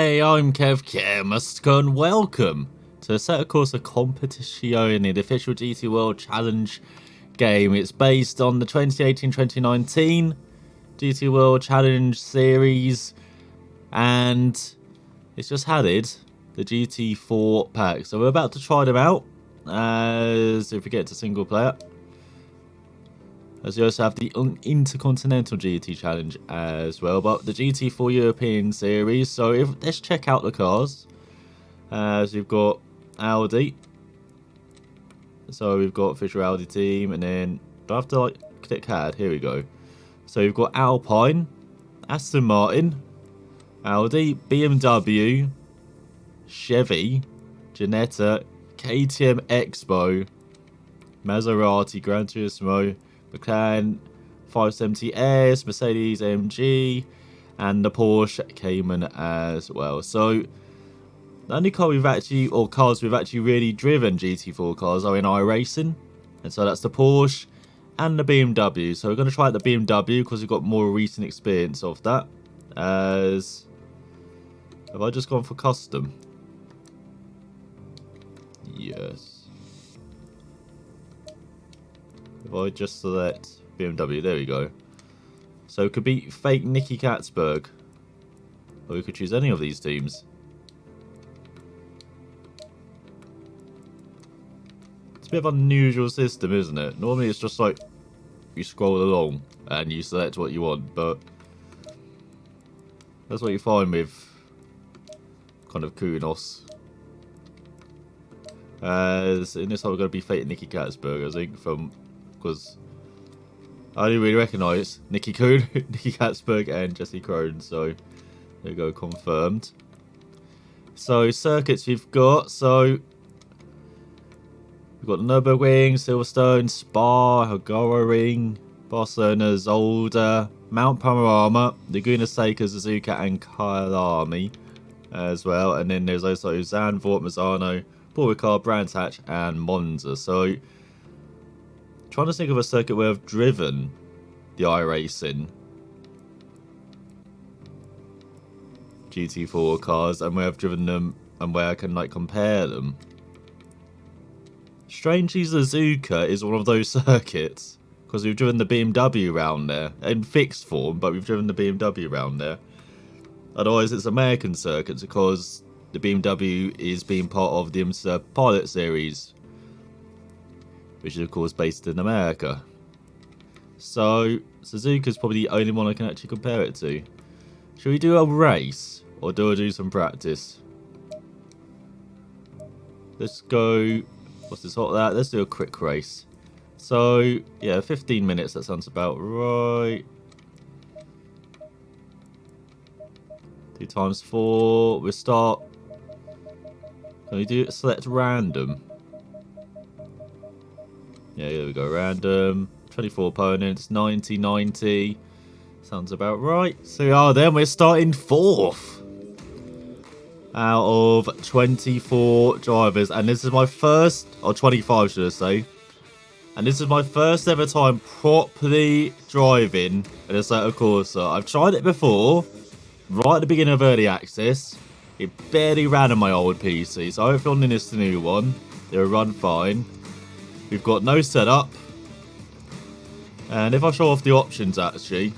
Hey, I'm Kev Kermusco and welcome to Assetto Corsa Competizione, the official GT World Challenge game. It's based on the 2018-2019 GT World Challenge series, and it's just added the GT4 pack. So we're about to try them out, as if we get to single player. As we also have the Intercontinental GT Challenge as well, but the GT4 European Series. So let's check out the cars. So we've got Audi. So we've got official Audi team, and then do I have to click add? Here we go. So we've got Alpine, Aston Martin, Audi, BMW, Chevy, Ginetta, KTM Expo, Maserati, Gran Turismo, McLaren 570S, Mercedes AMG, and the Porsche Cayman as well. So the only car we've actually, or cars we've actually really driven GT4 cars are in iRacing, and so that's the Porsche and the BMW. So we're going to try out the BMW because we've got more recent experience of that. As have I just gone for custom? Yes. If I just select BMW, there we go. So it could be fake Nicky Katzberg, or we could choose any of these teams. It's a bit of an unusual system, isn't it? Normally it's just like you scroll along and you select what you want, but that's what you find with kind of Kunos. As in this one we're going to be fake Nicky Katzberg, I think, because I only really recognise Nicky Katzberg and Jesse Krohn, so there we go, confirmed. So circuits we've got, so we've got Nürburgring, Silverstone, Spa, Hungaroring, Barcelona, Zolder, Mount Panorama, Laguna Seca, Suzuka and Kyalami as well, and then there's also Zandvoort, Mazzano, Paul Ricard, Brands Hatch and Monza. So trying to think of a circuit where I've driven the iRacing GT4 cars and where I've driven them and where I can compare them. Strangely, Suzuka is one of those circuits because we've driven the BMW around there in fixed form, but we've driven the BMW around there. Otherwise, it's American circuits because the BMW is being part of the IMSA Pilot Series, which is of course based in America. So Suzuka's probably the only one I can actually compare it to. Should we do a race or do I do some practice? Let's go. What's this hot that? Let's do a quick race. So yeah, 15 minutes. That sounds about right. 2 times 4. We start. Can we do select random? Yeah, there we go, random. 24 opponents, 90, 90. Sounds about right. So then we're starting 4th out of 24 drivers. And this is my first, or 25 should I say. And this is my first ever time properly driving an Assetto Corsa. I've tried it before, right at the beginning of early access. It barely ran on my old PC, so hopefully on this new one, it'll run fine. We've got no setup. And if I show off the options, actually,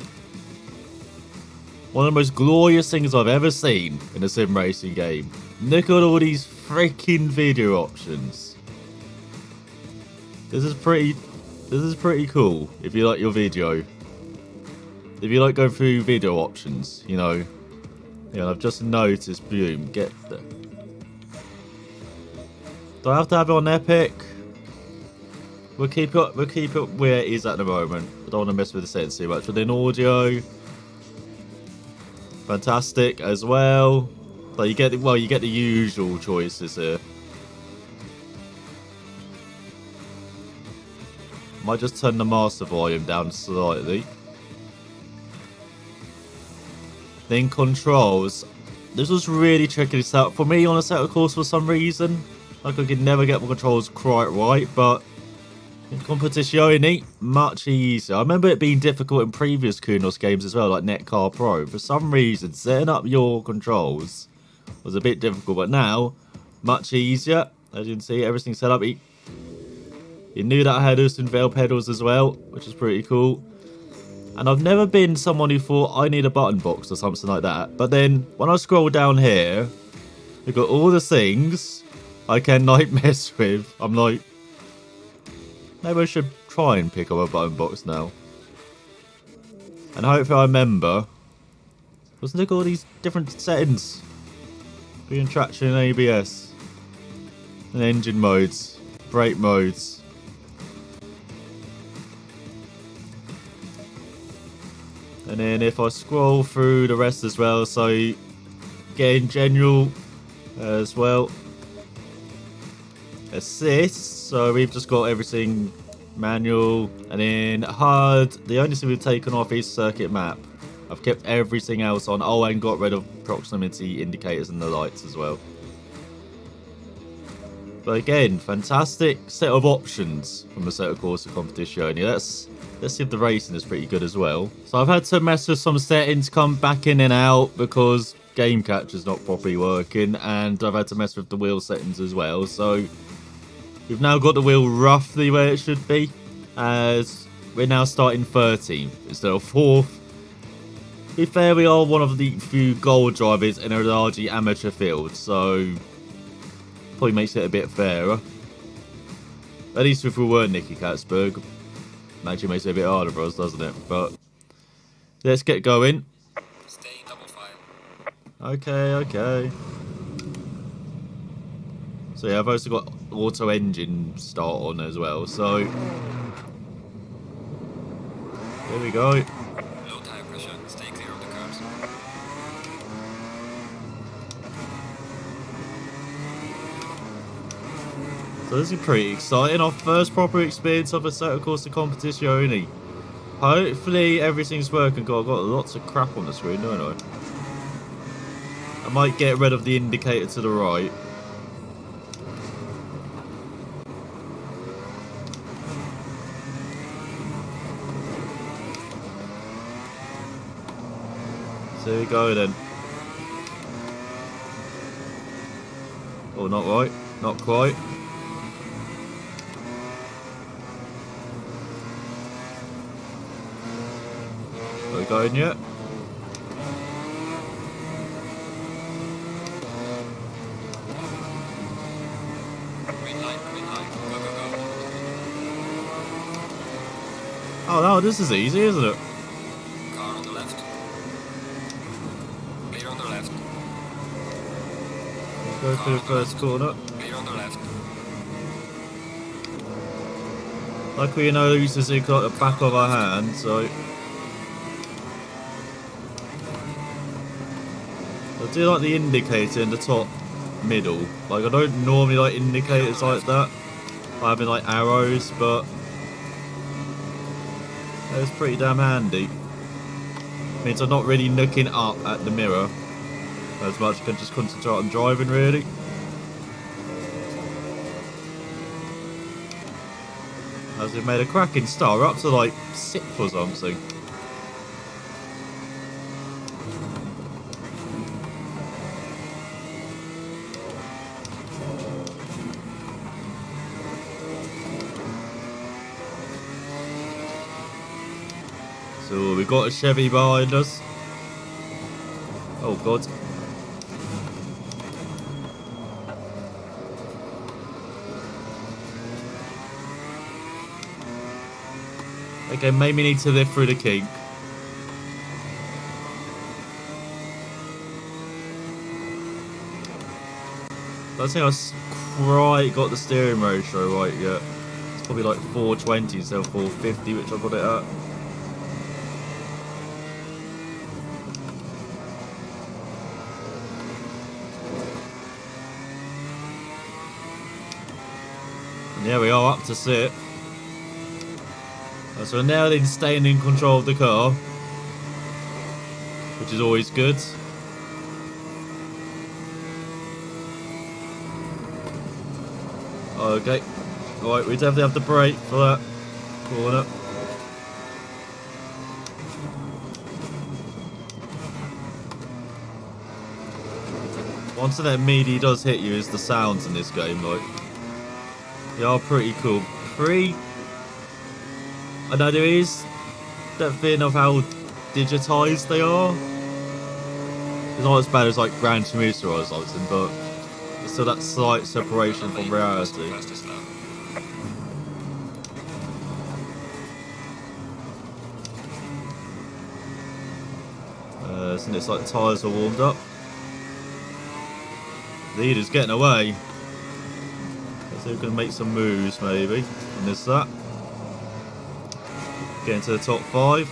one of the most glorious things I've ever seen in a sim racing game. Look at all these freaking video options. This is pretty cool if you like your video. If you like going through video options, you know. Yeah, I've just noticed, boom, get there. Do I have to have it on Epic? We'll keep it where it is at the moment. I don't want to mess with the settings too much. But then audio, fantastic as well. So you get the usual choices here. Might just turn the master volume down slightly. Then controls. This was really tricky to set up for me on Assetto Corsa for some reason. I could never get my controls quite right, but in Competizione, much easier. I remember it being difficult in previous Kunos games as well, like Netcar Pro. For some reason, setting up your controls was a bit difficult, but now much easier. As you can see, everything's set up. He knew that I had Austin Vale pedals as well, which is pretty cool. And I've never been someone who thought I need a button box or something like that. But then when I scroll down here, we've got all the things I can like mess with. I'm like, maybe I should try and pick up a button box now. And hopefully I remember. Wasn't there all these different settings? Being traction and ABS. And engine modes. Brake modes. And then if I scroll through the rest as well, so getting general as well. Assist, so we've just got everything manual. And then hard, the only thing we've taken off is circuit map. I've kept everything else on. Oh, and got rid of proximity indicators and the lights as well. But again, fantastic set of options from the Assetto Corsa Competizione. Let's see if the racing is pretty good as well. So I've had to mess with some settings, come back in and out because game capture's not properly working, and I've had to mess with the wheel settings as well. So we've now got the wheel roughly where it should be, as we're now starting 13th instead of 4th. To be fair, we are one of the few gold drivers in a largely amateur field, so probably makes it a bit fairer. At least if we were Nicky Katzberg. Actually makes it a bit harder for us, doesn't it? But let's get going. Stay double file. Okay. So yeah, I've also got auto engine start on as well, so there we go. Low tire pressure. Stay clear of the curves. So this is pretty exciting. Our first proper experience of Assetto Corsa Competizione. Hopefully everything's working. God, I've got lots of crap on the screen, don't I? I might get rid of the indicator to the right. So here we go then. Oh, not right. Not quite. Are we going yet? Green light, go, go, go. Oh no, this is easy, isn't it? Car on the left. Clear on the left. Let's go through the first corner. Clear on the left. Luckily, you know, this is like the back of our hand, so I do like the indicator in the top middle. Like, I don't normally like indicators like that, having like arrows, but it's pretty damn handy. Means I'm not really looking up at the mirror as much. I can just concentrate on driving, really. As we've made a cracking start, we're up to like 6th or something. So we've got a Chevy behind us. Oh god. Okay, maybe need to lift through the kink. I don't think I quite got the steering ratio right yet. It's probably like 420 instead of 450, which I got it at. And there we are, up to 6th. So we're now then staying in control of the car, which is always good. Okay, right, we definitely have to brake for that corner. one thing that immediately does hit you is the sounds in this game. Like, they are pretty cool. I know there is that thing of how digitized they are. It's not as bad as like Gran Turismo or something, but there's still that slight separation from reality. Fastest lap. Isn't it like the tyres are warmed up? Leader's getting away. So we can make some moves maybe. And there's that. Getting to the top 5.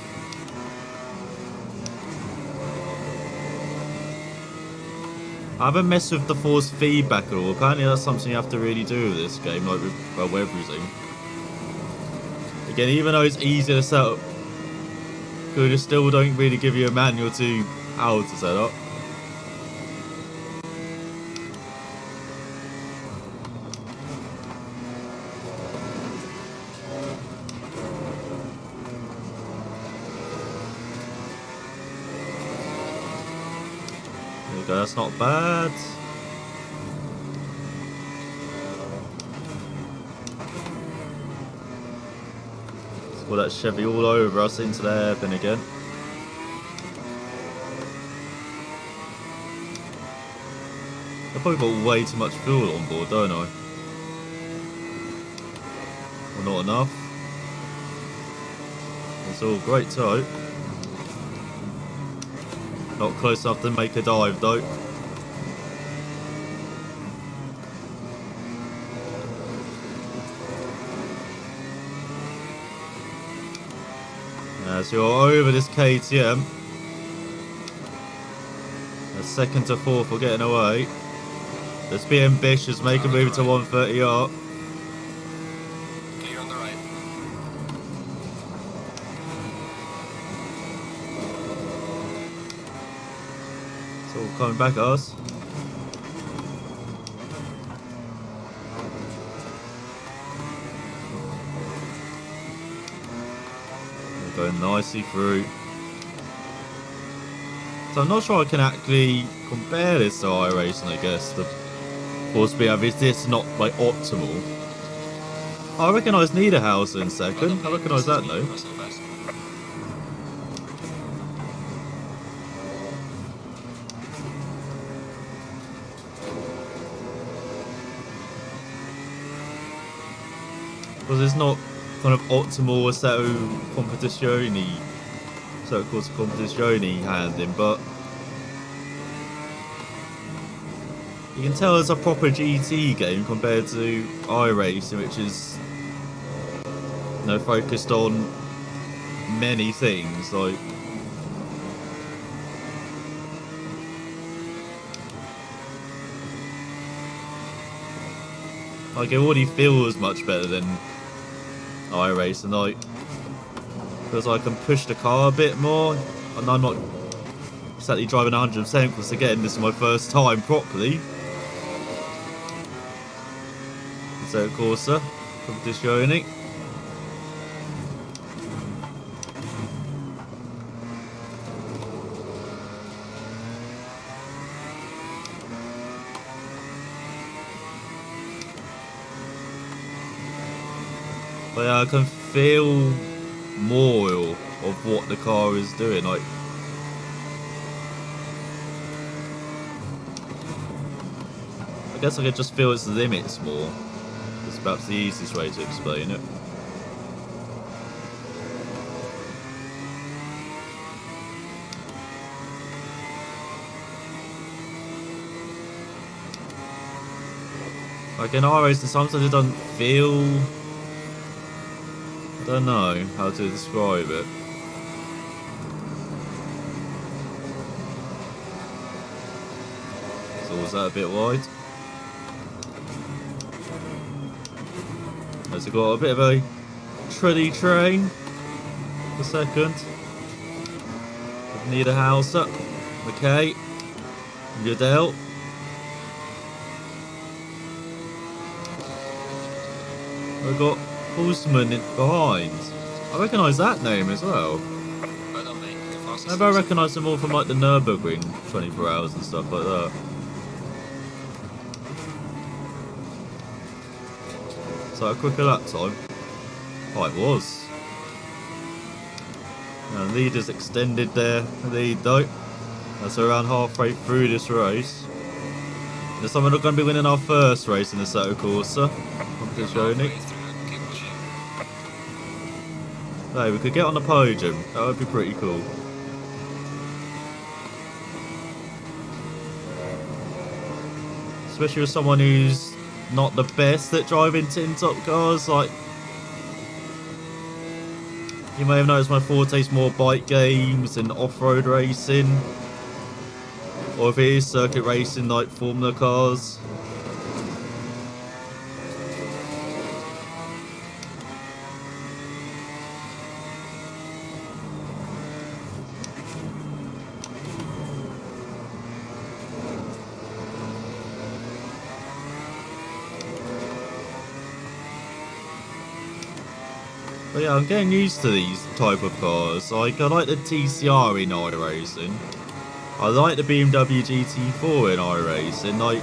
I haven't messed with the force feedback at all. Apparently that's something you have to really do with this game, like with everything. Again, even though it's easy to set up, they still don't really give you a manual to how to set up. There we go, that's not bad. All that Chevy all over us into the hairpin again. I've probably got way too much fuel on board, don't I? Or not enough. It's all great tow. Not close enough to make a dive though. So you're over this KTM. A second to 4th for getting away. Let's be ambitious, make a move to 130 up. Clear on the right. It's all coming back at us. Going nicely through. So I'm not sure I can actually compare this to iRacing, I guess. The force speed is this not like optimal? I recognise Niederhauser in second. I recognise that though. Because it's not kind of optimal Assetto Corsa Competizione handling, but you can tell it's a proper GT game compared to iRacing, which is, you know, focused on many things like it already feels much better than iRacing, like, because I can push the car a bit more, and I'm not exactly driving 100% because again this is my first time properly. Assetto Corsa Competizione. But yeah, I can feel more of what the car is doing. Like, I guess I could just feel its limits more. It's perhaps the easiest way to explain it. Like in iRacing, sometimes it doesn't feel. I don't know how to describe it. So was that a bit wide? Has it got a bit of a tready train? For second. Niederhauser, McKay, Goodell. We've got Hulsman behind. I recognise that name as well. Well done, mate. The fastest Maybe I recognise them all from like the Nürburgring 24 hours and stuff like that. So a quicker lap time? Oh, it was. And lead is extended there. Lead though. That's around halfway through this race. This time we're not going to be winning our first race in the Assetto Corsa Competizione. Hey, we could get on the podium. That would be pretty cool. Especially with someone who's not the best at driving tin top cars. Like, you may have noticed my forte's more bike games and off-road racing. Or if it is circuit racing like Formula cars. But yeah, I'm getting used to these type of cars. Like, I like the TCR in iRacing. I like the BMW GT4 in iRacing. Like,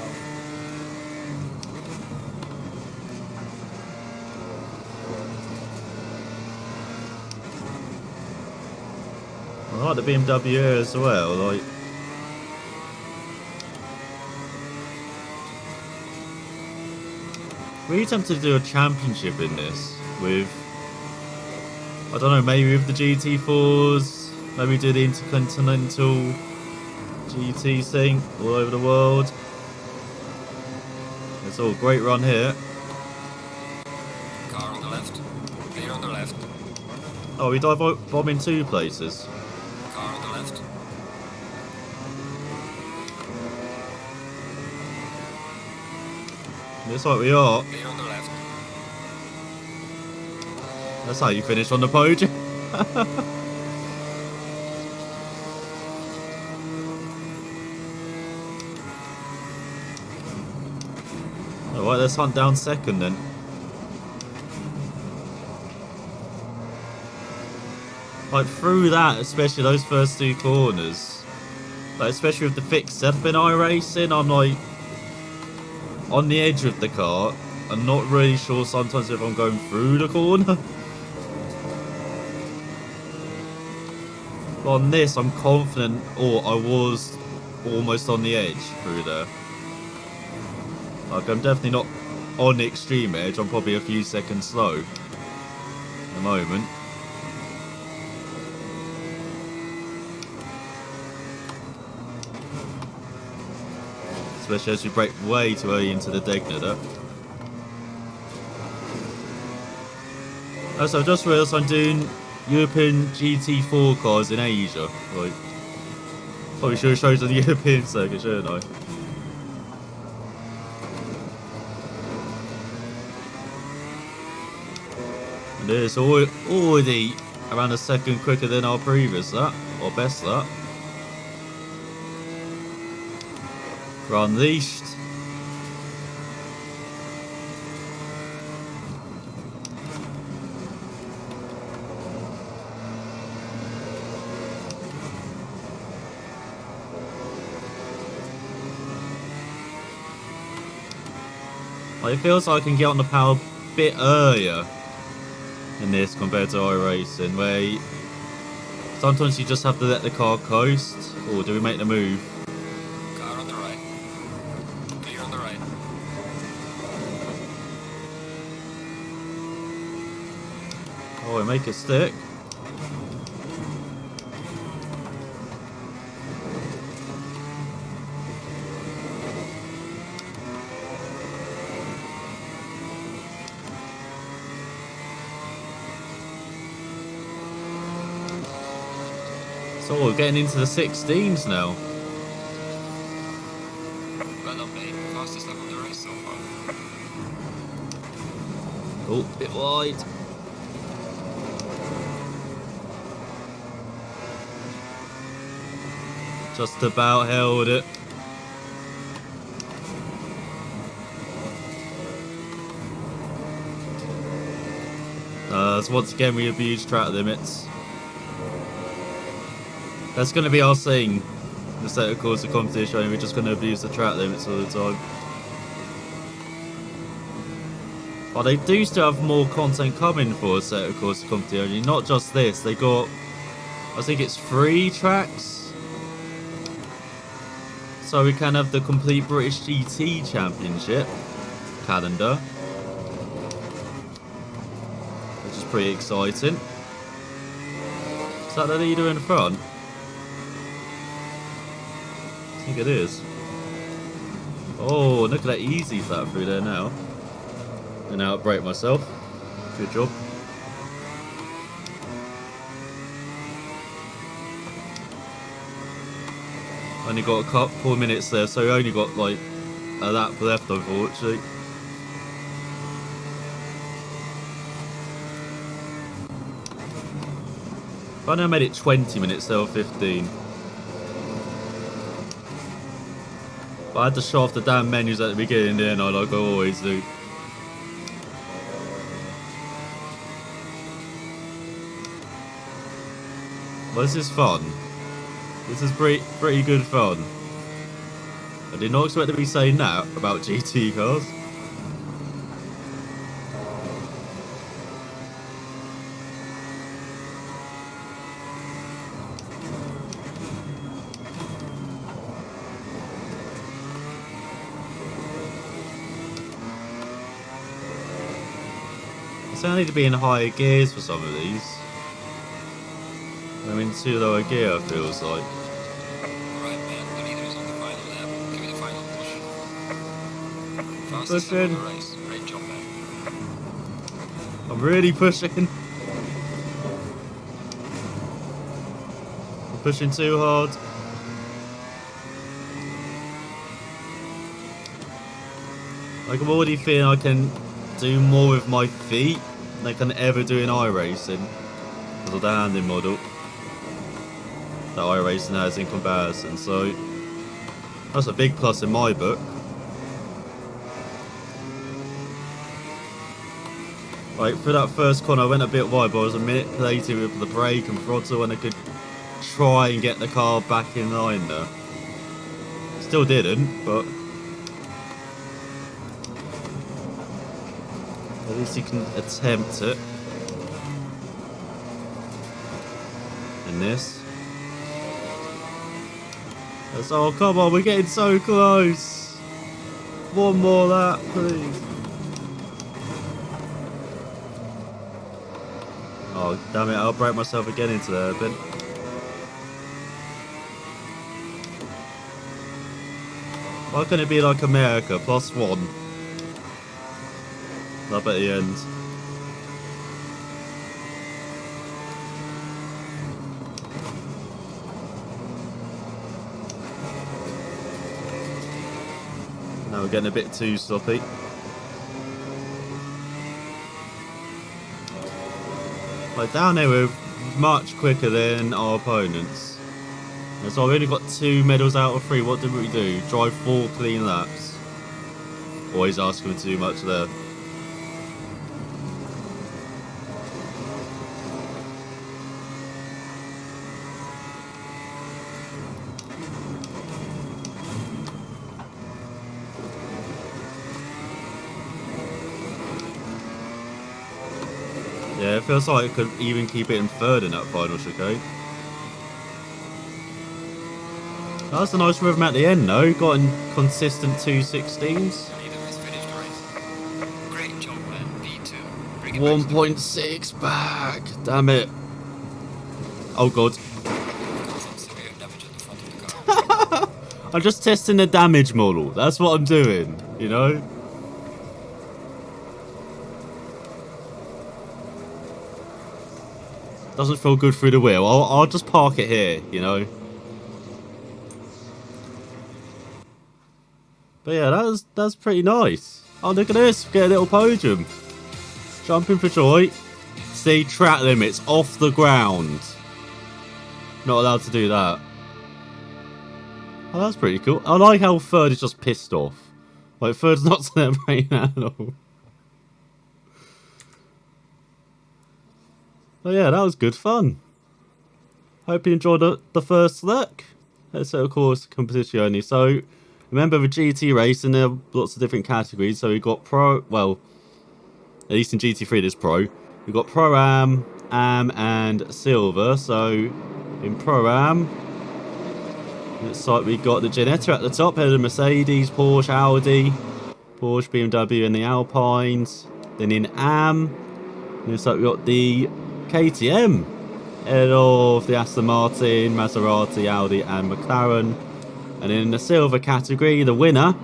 I like the BMW as well. Like, really tempted to do a championship in this with, I don't know, maybe with the GT4s, maybe do the Intercontinental GT thing all over the world. It's all great run here. Car on the left. Clear on the left. Oh, we dive bomb in two places. Car on the left. Looks like we are. Clear on the left. That's how you finish on the podium. Alright, let's hunt down second then. Like, through that, especially those first two corners, like, especially with the fixed setup in iRacing, I'm like on the edge of the car. I'm not really sure sometimes if I'm going through the corner. But on this, I'm confident, or I was almost on the edge through there. Like, I'm definitely not on the extreme edge. I'm probably a few seconds slow at the moment. Especially as you brake way too early into the Degner there. Also, I've just realised I'm doing European GT4 cars in Asia. Like, probably should have showed on the European circuit, shouldn't I? And it's already around a second quicker than our previous lap, or best lap. We're unleashed. Like, it feels like I can get on the power a bit earlier in this compared to iRacing, where sometimes you just have to let the car coast, or do we make the move? Car on the right. Clear on the right. Oh, we make it stick. So we're getting into the 16s now. Well done, mate. Fastest lap of the race so far. Oh, bit wide. Just about held it. So once again we abuse track limits. That's going to be our thing. The Assetto Corsa Competizione, we're just going to abuse the track limits all the time. But they do still have more content coming for Assetto Corsa Competizione. Not just this, they got, I think it's 3 tracks. So we can have the complete British GT Championship calendar, which is pretty exciting. Is that the leader in front? I think it is. Oh, look at that easy flat through there now. And outbrake myself. Good job. Only got a couple of minutes there, so we only got like a lap left, unfortunately. If I made it 20 minutes, there were 15. But I had to show off the damn menus at the beginning, didn't I, like I always do. Well, this is fun. This is pretty good fun. I did not expect to be saying that about GT cars. I need to be in higher gears for some of these. I'm in too low a gear, it feels like. Alright, man, the leader is on the final lap. Give me the final push. Fastest lap of Pushing. the race. Great job, man. I'm really pushing. I'm pushing too hard. Like, I'm already feeling I can do more with my feet than I can ever do in iRacing. Because of the handling model that iRacing has in comparison, so that's a big plus in my book. Like, for that first corner I went a bit wide, but I was manipulating with the brake and throttle and I could try and get the car back in line there. Still didn't, but at least you can attempt it. In this. Oh, come on, we're getting so close. One more lap, please. Oh, damn it, I'll break myself again into there a bit. Why couldn't it be like America, +1? Up at the end. Now we're getting a bit too sloppy. Like, down there we're much quicker than our opponents. And so we only got 2 medals out of 3. What did we do? Drive 4 clean laps. Always asking for too much there. Yeah, it feels like I could even keep it in 3rd in that final chicane. That's a nice rhythm at the end though, got in consistent 216s. The leader has finished the race. Great job, man. P2. Bring it 1.6 back. Damn it. Oh god. Some severe damage at the front of the car. I'm just testing the damage model. That's what I'm doing, you know? Doesn't feel good through the wheel. I'll just park it here, you know? But yeah, that's pretty nice. Oh, look at this. Get a little podium. Jumping for joy. See, track limits off the ground. Not allowed to do that. Oh, that's pretty cool. I like how 3rd is just pissed off. Like, 3rd's not celebrating at all. But yeah, that was good fun. Hope you enjoyed the first look. Assetto Corsa Competizione. So, remember the GT race, and there are lots of different categories. So we got Pro, well, At least in GT3 there's Pro. We've got Pro-Am, Am and Silver. So in Pro-Am, looks like we've got the Ginetta at the top, ahead of Mercedes, Porsche, Audi, Porsche, BMW and the Alpines. Then in Am, looks like we've got the KTM, ahead of the Aston Martin, Maserati, Audi and McLaren. And in the silver category, the winner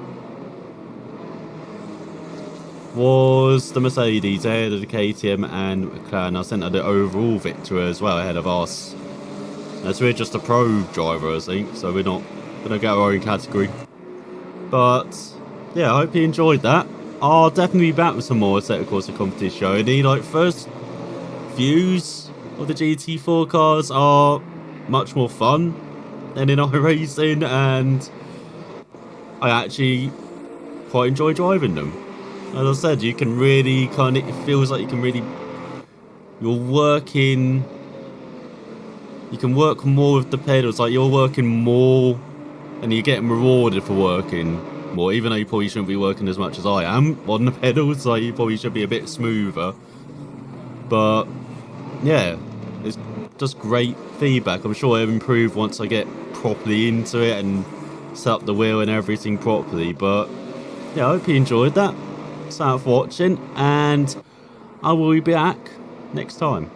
was the Mercedes, ahead of the KTM and McLaren. I sent her the overall victory as well, ahead of us. As we're just a pro driver, I think, so we're not going to get our own category. But yeah, I hope you enjoyed that. I'll definitely be back with some more Assetto Corsa Competition show. The like first views of the GT4 cars are much more fun than in iRacing, and I actually quite enjoy driving them. As I said, you can really kind of, it feels like you can really, you're working, you can work more with the pedals, like you're working more and you're getting rewarded for working more, even though you probably shouldn't be working as much as I am on the pedals, like you probably should be a bit smoother. But yeah, it's just great feedback. I'm sure it'll improve once I get properly into it and set up the wheel and everything properly. But yeah, I hope you enjoyed that. Thanks for watching, and I will be back next time.